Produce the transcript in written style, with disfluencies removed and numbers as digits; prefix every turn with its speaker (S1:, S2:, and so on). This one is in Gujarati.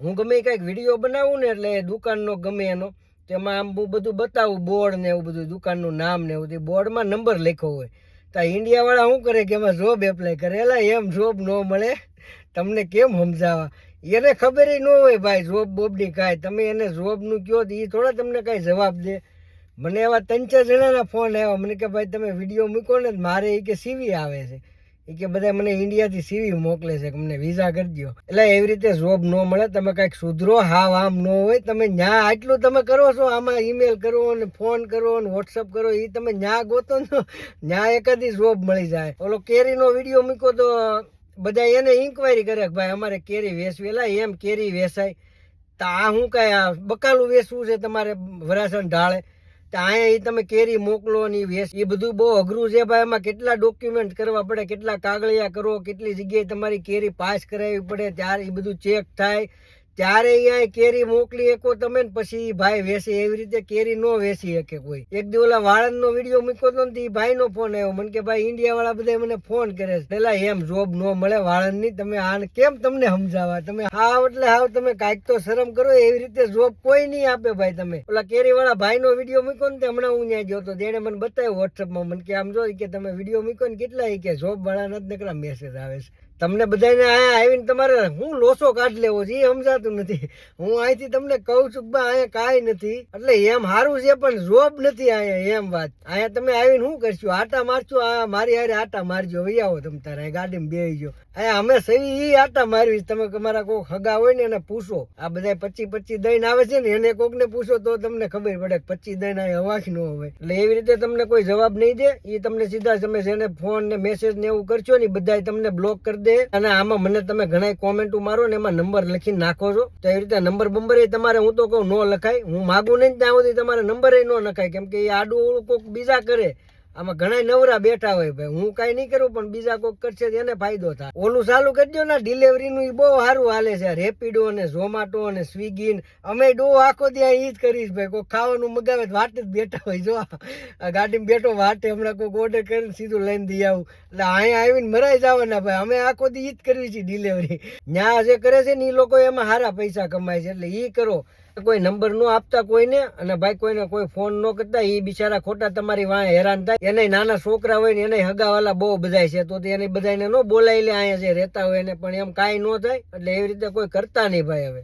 S1: હું ગમે કંઈક વિડીયો બનાવું ને એટલે દુકાનનો ગમે એનો તેમાં આમ હું બધું બતાવું બોર્ડ ને એવું બધું દુકાનનું નામ ને એવું બોર્ડમાં નંબર લખ્યો હોય તો ઇન્ડિયાવાળા શું કરે કે એમાં જોબ એપ્લાય કરે એલા એમ જોબ ન મળે તમને કેમ સમજાવવા એને ખબર ન હોય ભાઈ જોબ બોબની કાંઈ તમે એને જોબનું કહો તો એ થોડા તમને કાંઈ જવાબ દે મને એવા 3-4 જણાના ફોન આવ્યા મને કે ભાઈ તમે વિડીયો મૂકો ને મારે એ કે સીવી આવે છે એ કે બધા મને ઇન્ડિયાથી સીવી મોકલે છે કે મને વિઝા કરી દો એટલે એવી રીતે જોબ ન મળે તમે કાંઈક સુધરો હાવ આમ ન હોય તમે ન્યા આટલું તમે કરો છો આમાં ઈમેલ કરો અને ફોન કરો અને વોટ્સઅપ કરો એ તમે ન્યા ગોતો ને ન્યા એકાદી જોબ મળી જાય ઓલો કેરીનો વિડીયો મૂકો તો બધા એને ઇન્કવાયરી કરે કે ભાઈ અમારે કેરી વેચવી એલા એમ કેરી વેચાય તો આ શું કાંઈ આ બકાલું વેચવું છે તમારે વરાસણ ઢાળે તો અહીંયા એ તમે કેરી મોકલો ને વેચ એ બધું બહુ અઘરું છે ભાઈ એમાં કેટલા ડોક્યુમેન્ટ કરવા પડે કેટલા કાગળિયા કરો કેટલી જગ્યાએ તમારી કેરી પાસ કરાવવી પડે ત્યારે એ બધું ચેક થાય ત્યારે અહીંયા કેરી મોકલી શકો તમે ને પછી ભાઈ વેચે એવી રીતે કેરી ન વેચી શકે કોઈ એક દી ઓલા વાળંદનો વિડીયો મૂક્યો હતો ને એ ભાઈનો ફોન આવ્યો મને કે ભાઈ ઇન્ડિયા વાળા બધા મને ફોન કરે છે પેલા એમ જોબ ન મળે વાળંદની તમે આને કેમ તમને સમજાવવા તમે હાવ એટલે હાવ તમે કાંઈક તો શરમ કરો એવી રીતે જોબ કોઈ નહીં આપે ભાઈ તમે ઓલા કેરી વાળા ભાઈનો વિડીયો મૂક્યો ને હમણાં હું ત્યાં ગયો હતો તેને મને બતાવ્યું વોટ્સઅપમાં મને કે આમ જો કે તમે વિડીયો મૂક્યો ને કેટલા કે જોબ વાળાના જ નકરા મેસેજ આવે છે તમને બધાને અહીંયા આવીને તમારે હું લોસો કાઢ લેવો છે એ સમજાતું નથી હું અહીંથી તમને કહું છું કે અહીંયા કાંઈ નથી એટલે એમ સારું છે પણ જોબ નથી અહીંયા એમ વાત અહીંયા તમે આવીને શું કરશો આટા મારશો આ મારી હારે આટા મારજો વહી આવો તમે તારે ગાડીમાં બેસી ગયો અહીંયા અમે સહી એ આટા મારવી તમે તમારા કોઈક હગા હોય ને એને પૂછો આ બધા 25-25 દઈને આવે છે ને એને કોકને પૂછો તો તમને ખબર પડે 25 દઈને આ હવાખ ન હોય એટલે એવી રીતે તમને કોઈ જવાબ નહીં દે એ તમને સીધા તમે જેને ફોન ને મેસેજ ને એવું કરશો ને બધા તમને બ્લોક કરી દે અને આમાં મને તમે ઘણા કોમેન્ટો મારો ને એમાં નંબર લખીને નાખો છો તો એવી રીતે નંબર બંબર તમારે હું તો કહું ન લખાય હું માગું નહીં ત્યાં સુધી તમારે નંબર ન નખાય કેમ કે એ આડું કોઈક બીજા કરે આમાં ઘણા નવરા બેઠા હોય ભાઈ હું કઈ નહીં કરું પણ બીજા કોઈક કરશે એને ફાયદો થાય ઓલું ચાલુ કરજો ને ડિલિવરીનું એ બહુ સારું હાલે છે રેપિડો અને ઝોમાટો અને સ્વિગી અમે ડો આખો ત્યાં ઈ જ કરીશ ભાઈ કોઈ ખાવાનું મગાવે વાટ જ બેઠા હોય જો ગાડીમાં બેઠો વાટે હમણાં કોઈક ઓર્ડર કરીને સીધું લઈને દઈ આવું એટલે અહીંયા આવીને મરાઈ જવાના ભાઈ અમે આખો દી ઈ જ કરવી છે ડિલિવરી ત્યાં જે કરે છે ને એ લોકો એમાં સારા પૈસા કમાય છે એટલે ઈ કરો કોઈ નંબર નો આપતા કોઈને અને ભાઈ કોઈને કોઈ ફોન ન કરતા એ બિચારા ખોટા તમારી વાંહે હેરાન થાય એને નાના છોકરા હોય ને એને હગાવાલા બહુ બધાય છે તો એને બધાને ન બોલાવી લે અહીંયા જે રહેતા હોય એને પણ એમ કાંઈ ન થાય એટલે એવી રીતે કોઈ કરતા નહીં ભાઈ હવે